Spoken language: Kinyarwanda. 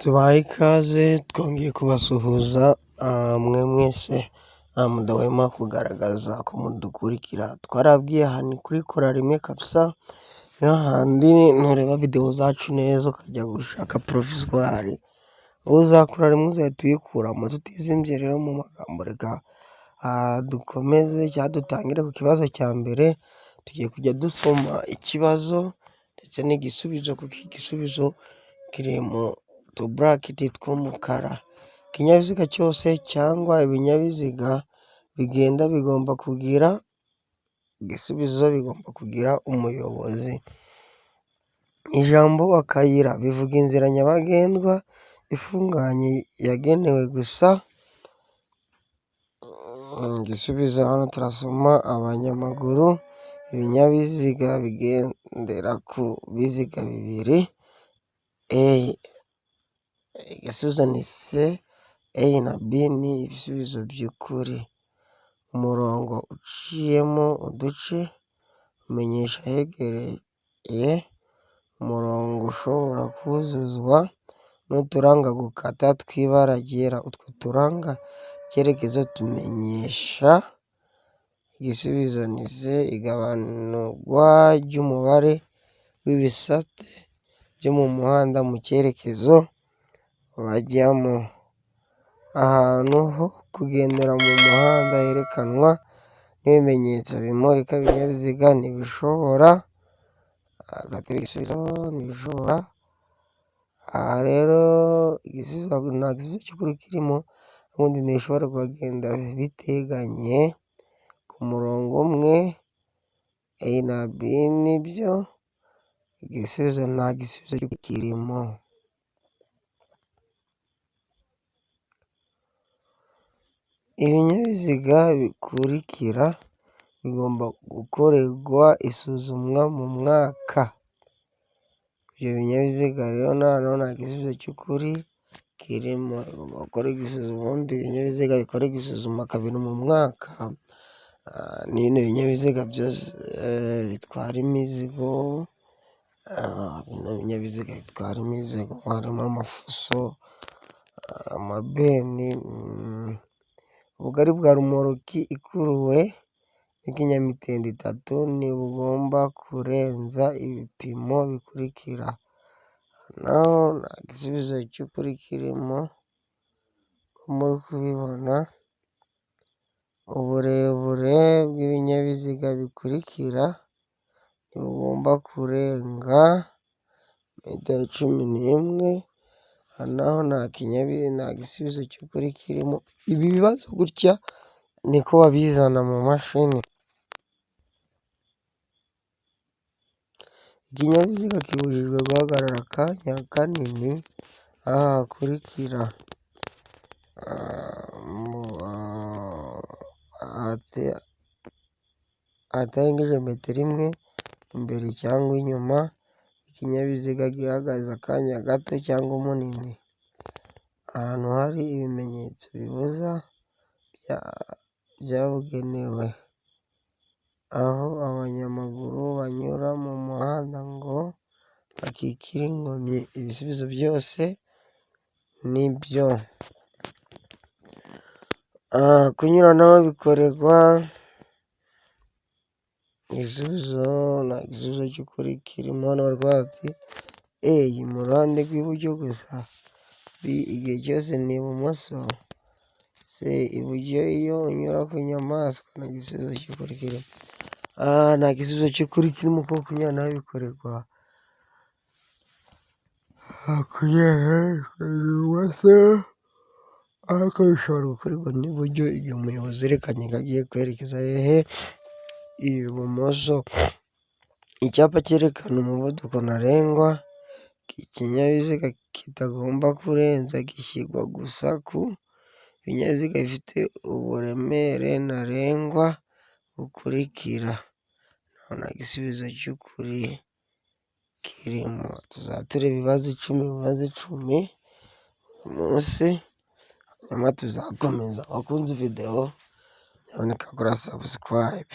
Tubahe ikaze twongeye kubasuhuza mwe mwese mudahwema kugaragaza ko mudukurikira. Twarabwiye aha ni kuri Kora Rimwe kabisa, ni hahandi ntureba videwo zacu neza ukajya gushaka provizwari, uzakora rimwe uzahita uyikuramo. Tutizimbye rero mu magambo, reka dukomeze cyangwa dutangire ku kibazo cya mbere. Tugiye kujya dusoma ikibazo ndetse n'igisubizo, kuko igisubizo kiri mu tuburaketi tw'umukara. Ikinyabiziga cyose cyangwa ibinyabiziga bigenda bigomba kugira igisubizo, bigomba kugira umuyobozi. Ijambo akayira bivuga inzira nyabagendwa ifunganye yagenewe gusa. Igisubizo hano turasoma abanyamaguru, ibinyabiziga bigendera ku biziga bibiri. Igisubizo ni C. A na B ni ibisubizo by'ukuri. Umurongo uciyemo uduce umenyesha ahegereye. Umurongo ushobora kuzuzwa n'uturanga gukata tw'ibara ryera. Utwo turanga icyerekezo tumenyesha. Igisubizo ni C. Igabanurwa ry'umubare w'ibisate byo mu muhanda mu cyerekezo bajyamo. Ahantu ho kugendera mu muhanda herekanwa n'ibimenyetso bimurika ibinyabiziga ntibishobora. Igisubizo ntibishobora. Aha rero igisubizo nta gisubizo cy'ukuri kirimo, ubundi ntibishobora kuhagenda biteganye ku murongo umwe. A na B nibyo. Igisubizo nta gisubizo kirimo. Ibinyabiziga bikurikira bigomba gukorerwa isuzumwa mu mwaka. Ibyo binyabiziga rero nta gisubizo cy'ukuri kirimo. Bigomba gukorerwa isuzuma, ubundi ibinyabiziga bikorerwa isuzuma kabiri mu mwaka. Ni bino binyabiziga byose bitwara imizigo. Bino binyabiziga bitwara imizigo harimo amafuso, amabeni. Ubugari bwa rumoroki ikuruwe n'ikinyamitende itatu ntibugomba kurenza ibipimo bikurikira. Naho nta gisubizo cy'ukuri kirimo uko muri kubibona. Uburebure bw'ibinyabiziga bikurikira ntibugomba kurenga metero 11. Naho nta gisubizo cy'ukuri kirimo. Ibi bibazo gutya niko babizana mu mashini. Ikinyabiziga kibujijwe guhagarara akanya kanini aho hakurikira: ahatarengeje metero 1 imbere cyangwa inyuma. Ikinyabiziga gihagaze akanya gato cyangwa munini. Ahantu hari ibimenyetso bibuza byabugenewe. Aho abanyamaguru banyura mu muhanda ngo bakikire inkomyi. Ibisubizo byose nibyo. Kunyuranaho bikorerwa. Igisubizo nta gisubizo cy'ukuri kirimo. Hano baravuga bati A mu ruhande rw'iburyo gusa. B igihe cyose ni ibumoso. C iburyo iyo unyura ku nyamaswa. Nta gisubizo cy'ukuri kirimo. Nta gisubizo cy'ukuri kirimo kuko kunyuranaho bikorerwa ibumoso, ariko bishobora gukorerwa n'iburyo igihe umuyobozi yerekanye ko agiye kwerekeza hehe? Ibumoso. Icyapa cyerekana umuvuduko ntarengwa ikinyabiziga kitagomba kurenza gishyirwa gusa ku binyabiziga bifite uburemere ntarengwa bukurikira. Nta gisubizo cy'ukuri kirimo. Tuzaba tureba ibibazo 10 munsi, nyuma tuzakomeza. Abakunze videwo nyaboneka kora subscribe.